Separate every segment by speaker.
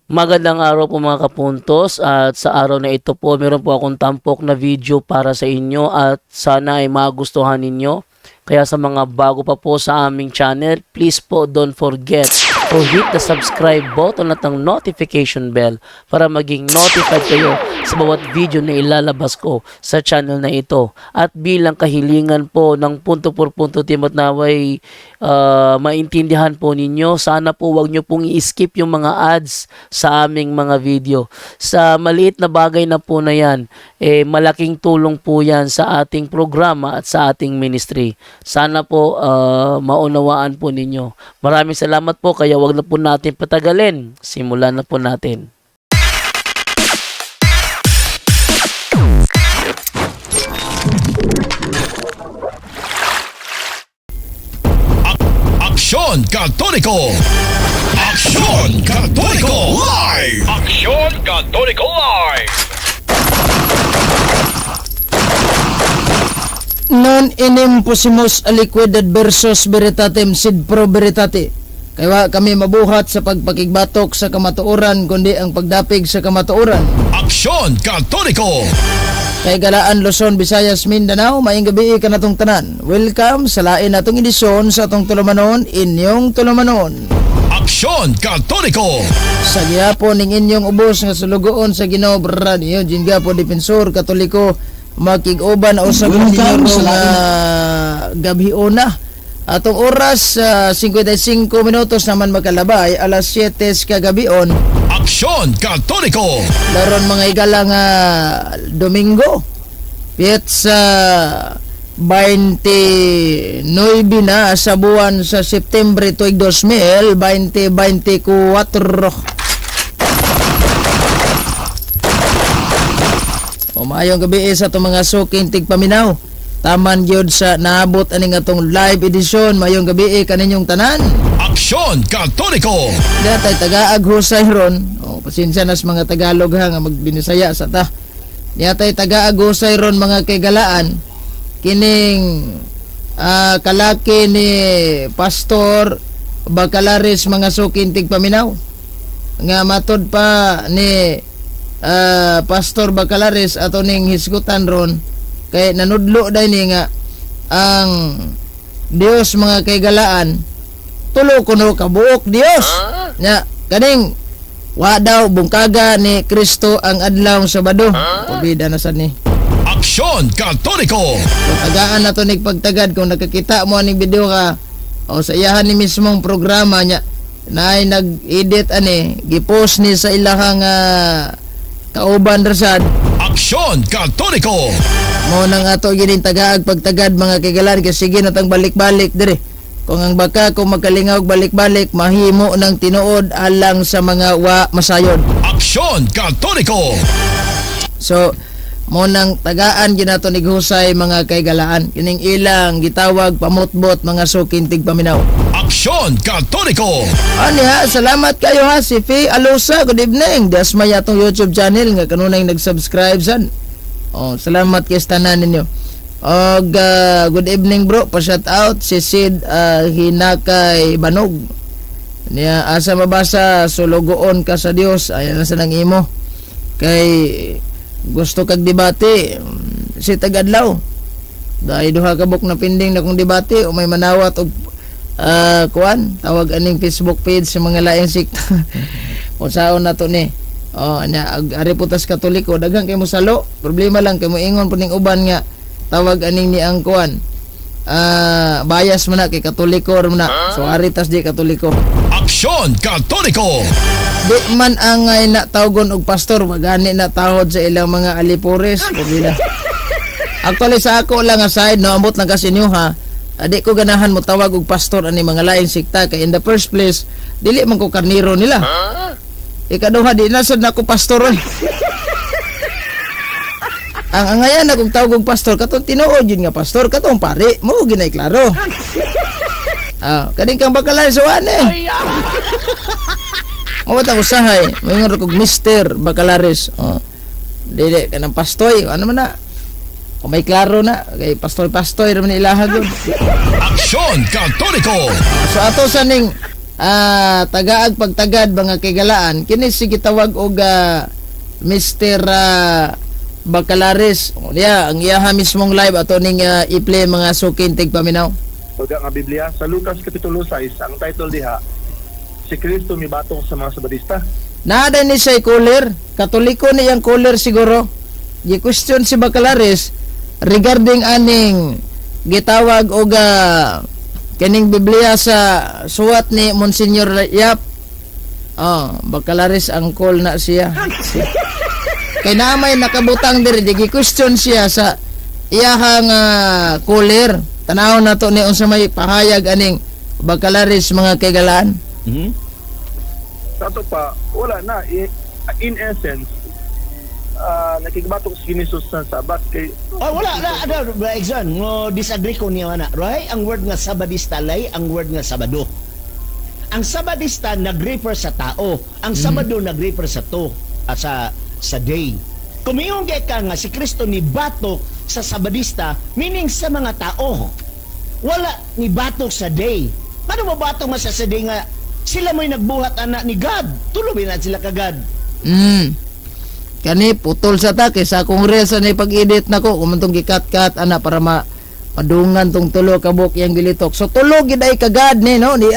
Speaker 1: Magandang araw po mga kapuntos, at sa araw na ito po meron po akong tampok na video para sa inyo at sana ay magustuhan ninyo. Kaya sa mga bago pa po sa aming channel, please po don't forget to hit the subscribe button at ang notification bell para maging notified kayo sa bawat video na ilalabas ko sa channel na ito. At bilang kahilingan po ng punto por punto team at naway maintindihan po ninyo, sana po wag nyo pong i-skip yung mga ads sa aming mga video. Sa maliit na bagay na po na yan, malaking tulong po yan sa ating programa at sa ating ministry. Sana po maunawaan po ninyo. Maraming salamat po, kaya wag na po natin patagalin. Simulan na po natin.
Speaker 2: Aksyon Katoliko! Aksyon Katoliko Live! Aksyon Katoliko Live!
Speaker 3: Non enim pusimos aliquid adversus veritatem sed pro veritate. Kaya kami mabuhat sa pagpakigbatok sa kamatuoran kundi ang pagdapig sa kamatuoran.
Speaker 2: Aksyon Katoliko!
Speaker 3: Kay Galaan, Luzon, Visayas, Mindanao, maayong gabi ka natong tanan. Welcome sa lain natong edisyon sa atong tulumanon, inyong tulumanon.
Speaker 2: Aksyon Katoliko!
Speaker 3: Sa gihapon ning inyong ubos nga sulugoon sa Ginoo Brad Eugene Gapo, Defensor Katoliko, makig-uban o sa gabihon nga gabhiona. Atong oras 55 minutos naman makalabay, alas 7 kagabion.
Speaker 2: Aksyon Katoliko!
Speaker 3: Daron mga igala nga Domingo, Pietsa 29 na sa buwan sa September tuig 2024. Umayong gabi sa itong mga suking tigpaminaw. Taman gyud sa naabot aning atong live edition. Mayong gabi kaninyong tanan.
Speaker 2: Aksyon Katoliko!
Speaker 3: Datay taga-ag husay ron. Pasensya nas mga Tagalog ha nga magbinisaya sa ta. Datay taga-ag husay ron mga kaygalaan. Kining kalaki ni Pastor Bacalares mga suking tigpaminaw. Nga matod pa ni Pastor Bacalares ato ning hisgutan ron kay nanudlo dahil nga ang Dios mga kaygalaan tulo kuno kabuok Dios nya kaning wa daw bungkaga ni Kristo ang adlaw Sabado. Pabida na sad ni.
Speaker 2: Aksyon Katoliko!
Speaker 3: Tagaan na to nig pagtagad kung nakakita mo aning video ka o sa iyahan ni mismong programa nya na ay nag-edit ani gipost ni sa ilahang kauban rasad.
Speaker 2: Aksyon Katoliko!
Speaker 3: Mo nang ato gining tagaag pagtagad mga kaigalan kasi sige natang balik-balik dire. Kung ang baka kung magkalingaw balik-balik mahimo ng tinuod alang sa mga wa masayod.
Speaker 2: Aksyon Katoliko!
Speaker 3: So mo nang tagaan ginato ni husay mga kaigalaan kining ilang gitawag pamutbot mga suking tigpaminaw.
Speaker 2: Aksyon Katoliko!
Speaker 3: Ani ha, salamat kayo ha si Faye Alosa. Good evening. Das may atong YouTube channel nga kanunay nag-subscribe san. Salamat kay tanan ninyo. Og good evening bro, pa-shout out si Sid Hinakay Banog. Niya asa mabasa sulugoon ka sa Dios ayan na sa nang imo. Kay gusto kag debate si tagadlaw. Dahil duha ka buk na pending na kung debate o may manawat og kuan tawag aning Facebook page sa mga laing sikta. O saon na to ni. Anya ari putas Katoliko daghang kay mo salo. Problema lang kay mo ingon puning uban nga tawag aning ni ang kuan. Bias man na kay Katoliko ron na. So ari tas di Katoliko.
Speaker 2: Aksyon Katoliko!
Speaker 3: Di man angay na tawgon og pastor magani na tawod sa ilang mga alipores. Problema. Actually sa ako lang aside no ambot lang kasi inyo ha. Di ko ganahan mo tawag og pastor ani mga laing sikta kay in the first place dili man ko karniro nila. Ikaduha di na sad nako pastor. Ang angayan akong tawag og pastor katong tinuod yun nga pastor katong pare mo ginay klaro. Kaning kang bakalan suwan eh. Mo ta usahay, moingon ko Mr. Bacalares. Dili ka ng pastoy, ano man na. Kung may klaro na, kay pastoy-pastoy naman ilahag yun.
Speaker 2: Aksyon Katoliko!
Speaker 3: So ato sa ning tagaag pagtagad mga kagalaan kini si gitawag og Mr. Bacalaris. Ang iyaha mismong live ato ning i-play mga sukintig paminaw.
Speaker 4: Pagka nga Biblia, sa Lucas Kapitulo 6, ang title diha, si Kristo mibatong sa mga sabadista.
Speaker 3: Nada ni siya cooler, katoliko niyang cooler siguro. Gi-question si Bacalaris regarding aning gitawag og kining Biblia sa suwat ni Monsignor Yap. Bacalaris ang call na siya. Kay naamay nakabutang diri, gi-question siya sa iyahang cooler. Tanaw na to ni unsa may pahayag aning Bacalaris mga kagalaan.
Speaker 4: Sa ato pa, wala na. In essence, nakikibatok si Jesus sa Sabat kay
Speaker 5: wala na exam no disagree ko niya na right ang word nga sabadista lay ang word nga sabado. Ang sabadista nag-refer sa tao, ang sabado nag-refer sa sa day. Kumiyon ka nga si Kristo ni batok sa sabadista, meaning sa mga tao. Wala ni batok sa day. Paano mo batok nga sa day nga sila mo'y nagbuhat anak ni God? Tuloy na sila ka God.
Speaker 3: Kani putol sa ta kaysa akong resa ni pag-edit nako kumantong gikat-kat ana para madungan tong tulo ka buok yang gilitok. So tulo gid ay kagad ni no di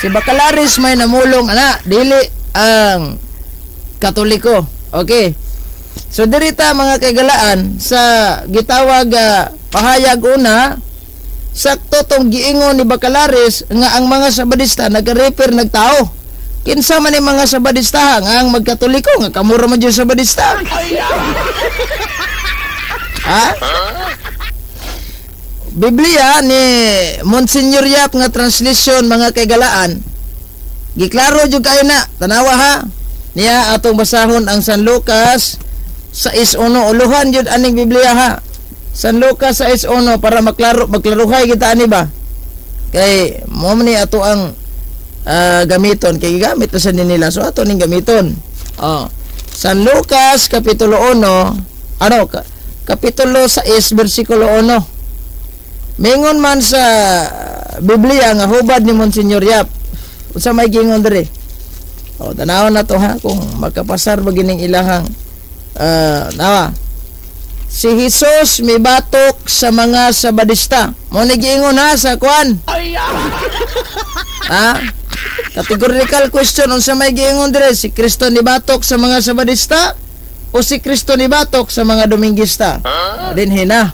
Speaker 3: Si Bacalaris may namulong ana dili ang Katoliko. Okay. So dirita mga kagalaan sa gitawag pahayag una sakto tong giingon ni Bacalaris nga ang mga sabadista nag-refer nagtao. Kinsa man ni mga sabadista nga ang magkatoliko nga kamura man jud sabadista. Biblia ni Monsignor Yap nga translation mga kagalaan. Giklaro jud kayo na tanawa ha. Niya atong basahon ang San Lucas 6:1 uluhan jud aning Biblia ha. San Lucas 6:1 para magklaruhay kita ani ba? Kay mo ni ato ang gamiton kay gamit sa nila so ato ning gamiton. San Lucas kapitulo 1 kapitulo 6 bersikulo 1. Mingon man sa Biblia nga hubad ni Monsignor Yap. Unsa may gingon diri? Tanawon na to ha kung makapasar ba gining ilahang nawa. Si Jesus mibatok sa mga sabadista. Mo ni gingon ha sa kwan. Categorical question unsa may giingon dire si Kristo ni batok sa mga sabadista o si Kristo ni batok sa mga Dominguista? Dinhi na.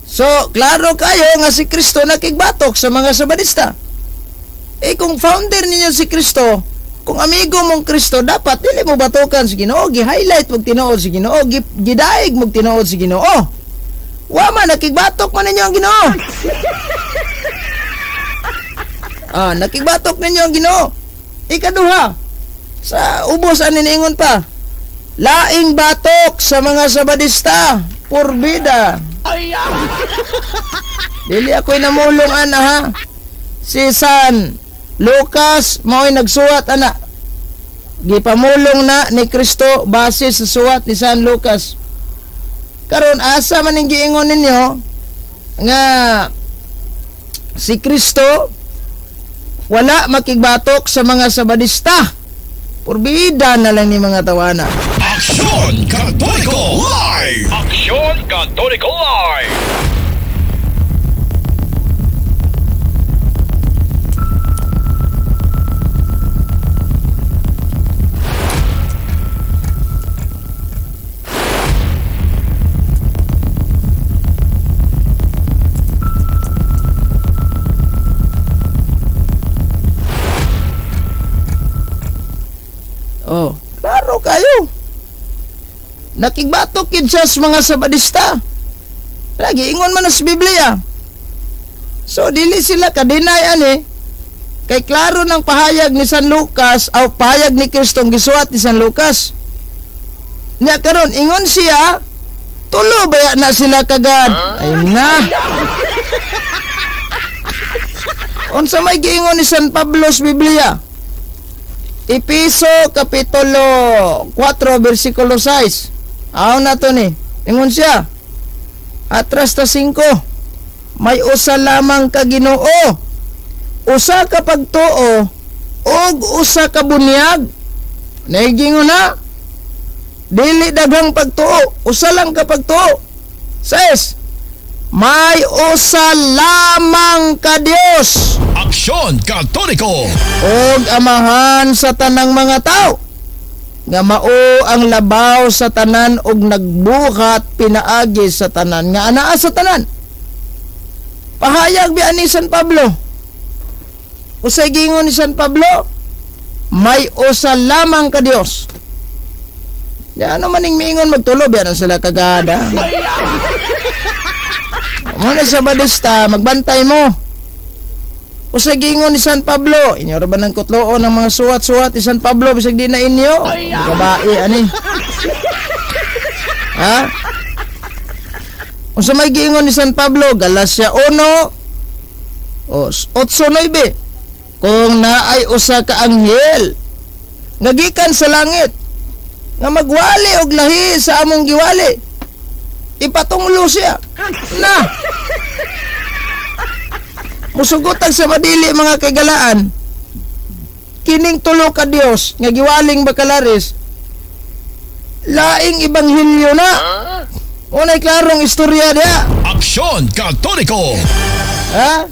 Speaker 3: So klaro kayo nga si Kristo nakigbatok sa mga sabadista. Kung founder ninyo si Kristo, kung amigo mong Kristo, dapat dili mo batokan si Ginoo, gi-highlight mo tinuod si Ginoo, gidaig mo tinuod si Ginoo. Wa man nakigbatok man ninyo ang Ginoo. Nakigbatok ninyo ang Ginoo. Ikaduha, sa ubos ani niingon pa, laing batok sa mga sabadista, purbida. Dili ako'y namulong ana ha. Si San Lucas mao'y nagsuwat ana. Gipamulong na ni Kristo base sa suwat ni San Lucas. Karon asa man ning giingon ninyo nga si Kristo wala makigbatok sa mga sabadista. Purbida na lang ni mga tawana.
Speaker 2: Aksyon Katoliko Live! Aksyon Katoliko Live!
Speaker 3: Klaro kayo. Nakigbatok yun siya sa mga sabadista. Lagi, ingon man na sa Biblia. So, dili sila kadinayan kay klaro ng pahayag ni San Lucas o pahayag ni Kristong gisuwat ni San Lucas. Nya karon ingon siya, tulo ba na sila kagad? Ay na. Unsa may giingon ni San Pablo sa Biblia? Episo kapitulo 4 bersikulo 6. Aw na to ni. Ingon siya. Atras ta 5. may usa lamang ka Ginoo. Usa ka pagtuo ug usa ka bunyag. Naigingon na. Dili daghang pagtuo, usa lang ka pagtuo. 6. May usa lamang ka Dios
Speaker 2: Aksyon Katoliko!
Speaker 3: ug amahan sa tanang mga tao. Nga mao ang labaw sa tanan ug nagbuhat pinaagi sa tanan nga anaa sa tanan. Pahayag bi ani San Pablo. Usay gingon ni San Pablo, may usa lamang ka Dios. Ya ano maning miingon magtulob yan ang sila kagada. Muna sa Badista, magbantay mo. Usay gingon ni San Pablo, inyo ra ba ng kutloon ng mga suwat-suwat ni San Pablo bisag di na inyo? Babae ani. Ha? Unsa may giingon ni San Pablo, Galacia 1 o 8:9. Kung naay usa ka anghel nga gikan sa langit nga magwali og lahi sa among giwali, ipatunglo siya na musugutan sa madili mga kagalaan kining tulo ka Dios nga giwaling bakalaris laing ibanghilyo na. Unay klarong istorya dia.
Speaker 2: Aksyon Katoliko!
Speaker 3: Ha?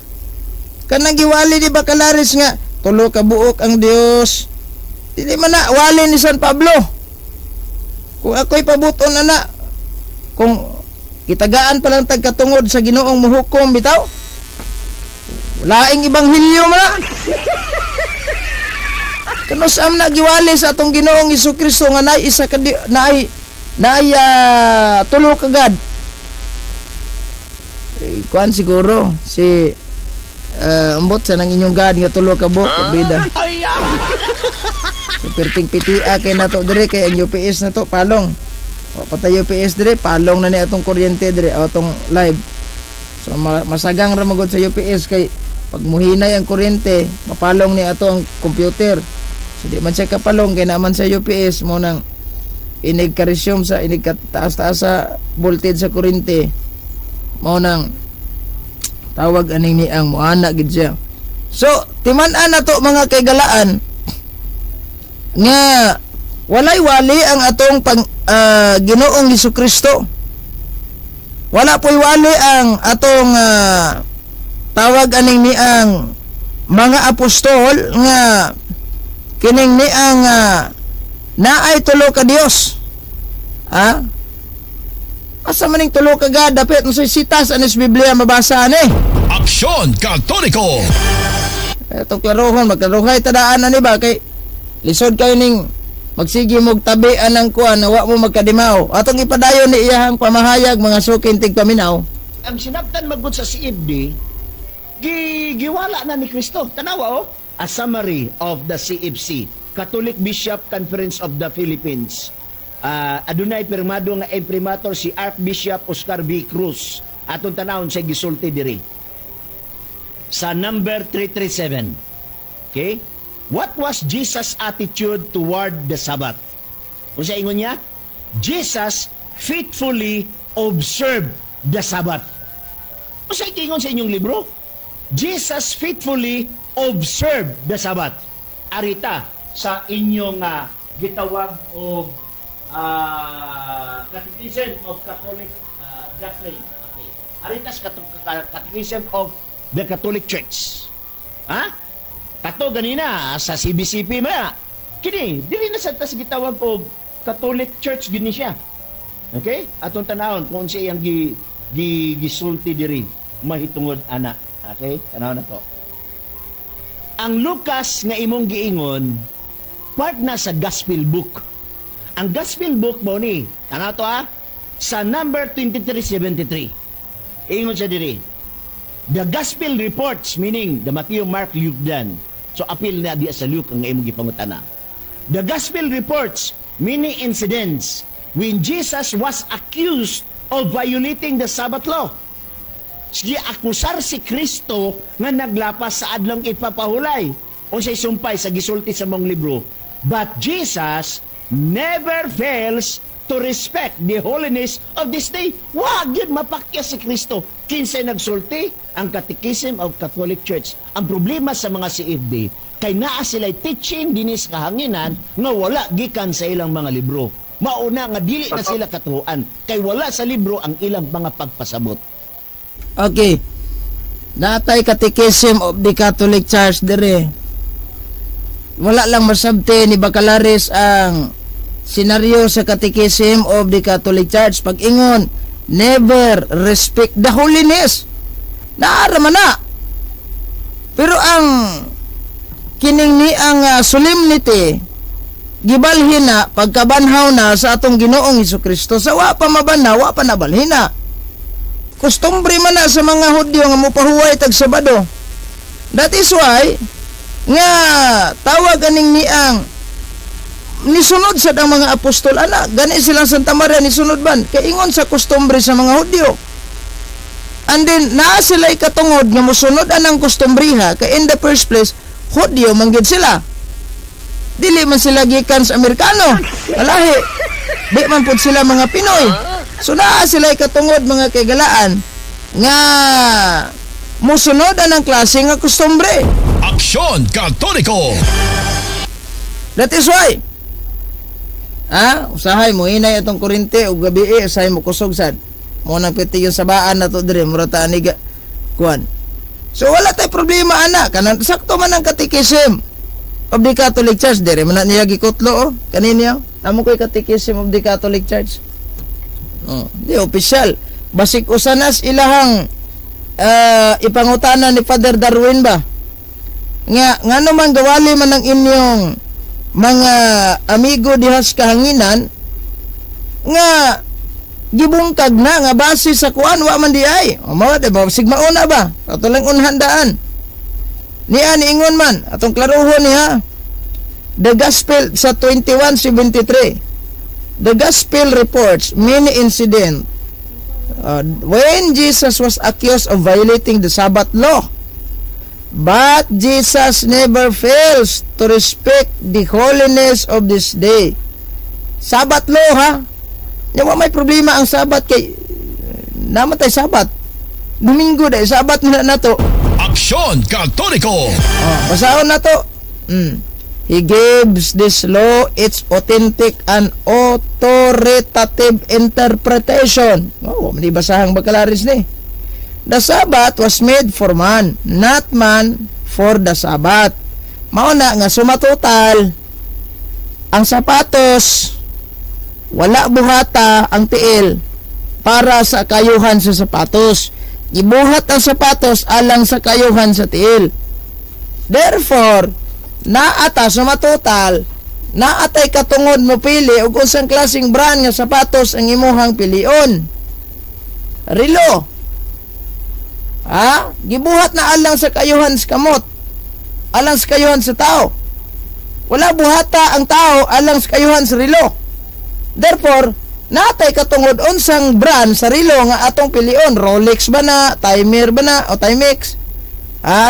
Speaker 3: Kanang giwali ni bakalaris nga tulo ka buok ang Dios. Dili man na wali ni San Pablo. Kung ako'y pabuton na kung kitagaan pa lang tagkatungod sa Ginoong muhukom bitaw, laing ibanghilyo man na. Kanus am na giwali sa atong Ginoong Hesukristo nga naay isa ka naay tulo ka God. Kuan siguro si ambot sa nang inyong God nga tulo ka buok bida. Perting pitia kay nato dire kay ang UPS na to palong. O patay UPS dire palong na ni atong kuryente dire atong live. So masagang ra magod sa UPS kay pag muhinay ang kuryente, mapalong ni ato ang computer. So di man siya kapalong kay naman sa UPS mo nang inig ka-resume sa inig taas-taas sa voltage sa kuryente. Mo nang tawag aning ni ang muana gid siya. So timan-an nato mga kaygalaan nga walay wali ang atong Ginoong Hesukristo. Wala po'y wali ang atong tawag aning ni ang mga apostol nga kining ni ang naay tulo ka Dios. Ha? Asa maning tulo ka God dapat unsay sitas anis Biblia mabasa ani?
Speaker 2: Aksyon Katoliko!
Speaker 3: Etong klarohon magklaruhay tadaan ani ba kay lisod kayo ning magsigi mog tabian ng kuan na wa mo magkadimaw. Atong ipadayon ni iyahang pamahayag mga sukin tig paminaw.
Speaker 5: Ang sinabtan magud sa CFD, giwala na ni Kristo. Tanawa a summary of the CFC, Catholic Bishop Conference of the Philippines. Adunay pirmado nga imprimatur si Archbishop Oscar B. Cruz. Atong tanawon sa gisulti diri. Sa number 337. Okay? What was Jesus' attitude toward the Sabbath? Kung sa ingon niya, Jesus faithfully observed the Sabbath. Kung sa ingon sa inyong libro, Jesus faithfully observed the Sabbath. Arita sa inyong gitawag o Catechism of Catholic Doctrine. Okay. Arita sa Catechism of the Catholic Church. Ha? Kato ganina sa CBCP maya. Kini dili na sa tas gitawag og Catholic Church gini siya. Okay? Atong tanawon kung siya ang gisulti diri mahitungod ana. Okay? Tanawon na to. Ang Lucas nga imong giingon part na sa Gospel book. Ang Gospel book mo ni, tanaw to sa number 2373. Ingon siya diri. The Gospel reports, meaning the Matthew, Mark, Luke, Dan. So apil na di sa Luke ang imong gipangutana. The Gospel reports many incidents when Jesus was accused of violating the Sabbath law. Sige akusar si Kristo nga naglapas sa adlong ipapahulay o siya sumpay sa gisulti sa mong libro. But Jesus never fails to respect the holiness of this day. Wag yun mapakya si Kristo. Kinsay nagsulti ang Catechism of Catholic Church. Ang problema sa mga CFD kay naa sila'y teaching dinis kahanginan nga wala gikan sa ilang mga libro. Mauna nga dili na sila katuhuan kay wala sa libro ang ilang mga pagpasabot.
Speaker 3: Okay. Natay Catechism of the Catholic Church dire. Wala lang masabte ni Bacalaris ang senaryo sa Catechism of the Catholic Church. Pag-ingon, never respect the holiness. Naara man na. Pero ang kining ni ang solemnity gibalhin na pagkabanhaw na sa atong Ginoong Hesukristo. Sa wa pa mabanhaw, wa pa nabalhin na. Kustumbre man na sa mga Hudyo nga mopahuway tag Sabado. That is why nga tawag aning niang nisunod sa ang mga apostol ana gani silang Santa Maria nisunod ban kay ingon sa kustumbre sa mga Hudyo. And then naa sila katungod nga mosunod anang kustumbriha kay in the first place Hudyo manggid sila. Dili man sila gikan sa Amerikano. Alahi. Di man pud sila mga Pinoy. So naa sila katungod mga kagalaan nga mosunod anang klase nga kustumbre.
Speaker 2: Aksyon Katoliko!
Speaker 3: That is why usahay mo inay atong kurente ug gabi usahay mo kusog sad. Mo nang piti yung sabaan na to dire mura ta ani kuan. So wala tay problema ana kanang sakto man ang Catechism of the Catholic Church dire man niya gikutlo kanina amo koy Catechism of the Catholic Church. Di official. Basik usanas ilahang ipangutana ni Father Darwin ba? Nga naman gawali man ang inyong mga amigo dihas kahanginan nga gibungkag na nga base sa kuan wa man di ay. O mao ba sigmauna ba? Ato lang unhandaan. Niya niingon man atong klaruhon niya. The Gospel sa 21:73. The Gospel reports many incidents when Jesus was accused of violating the Sabbath law. But Jesus never fails to respect the holiness of this day. Sabbath law ha? Yung may problema ang Sabbath kay namatay Sabbath. Domingo dahil Sabbath na to.
Speaker 2: Aksyon Katoliko!
Speaker 3: Basahon na to. He gives this law its authentic and authoritative interpretation. Mali basahang Bacalaris ni. The Sabbath was made for man, not man for the Sabbath. Mauna nga sumatotal ang sapatos wala buhata ang tiil para sa kayuhan sa sapatos. Ibuhat ang sapatos alang sa kayuhan sa tiil. Therefore, naata sumatotal naatay katungod mo pili og unsang klaseng brand nga sapatos ang imuhang pilion. Relo. Gibuhat na alang sa kayuhan sa kamot. Alang sa kayuhan sa tao. Wala buhata ang tao alang sa kayuhan sa relo. Therefore, natay katungod unsang brand sa relo nga atong pilion. Rolex ba na, Timer ba na, o Timex.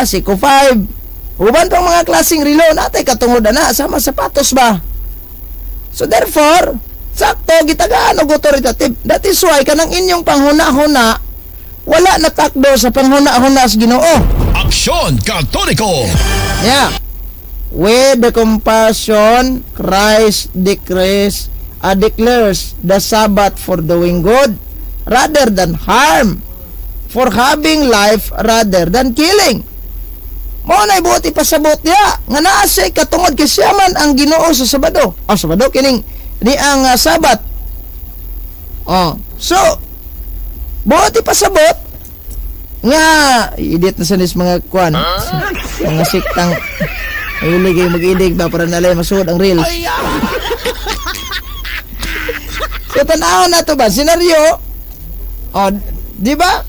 Speaker 3: Seiko 5. Uban pang mga klaseng relo natay katungod ana sama sapatos ba. So therefore, sakto gitagaan og authoritative. That is why kanang inyong panghuna-huna wala natakdo sa panghuna-huna sa Ginoo.
Speaker 2: Aksyon Katoliko!
Speaker 3: Yeah. With the compassion, Christ declares the Sabbath for doing good rather than harm, for having life rather than killing. Mo na ibuti pasabot niya nga naa siya katungod kay siya man ang Ginoo sa Sabado. Sabado kining ni ang Sabat. So buti pasabot nga edit na sa mga kwan mga siktang hilig mag-idig ba para nalay masuod ang reels. So tanaw na to ba senaryo di ba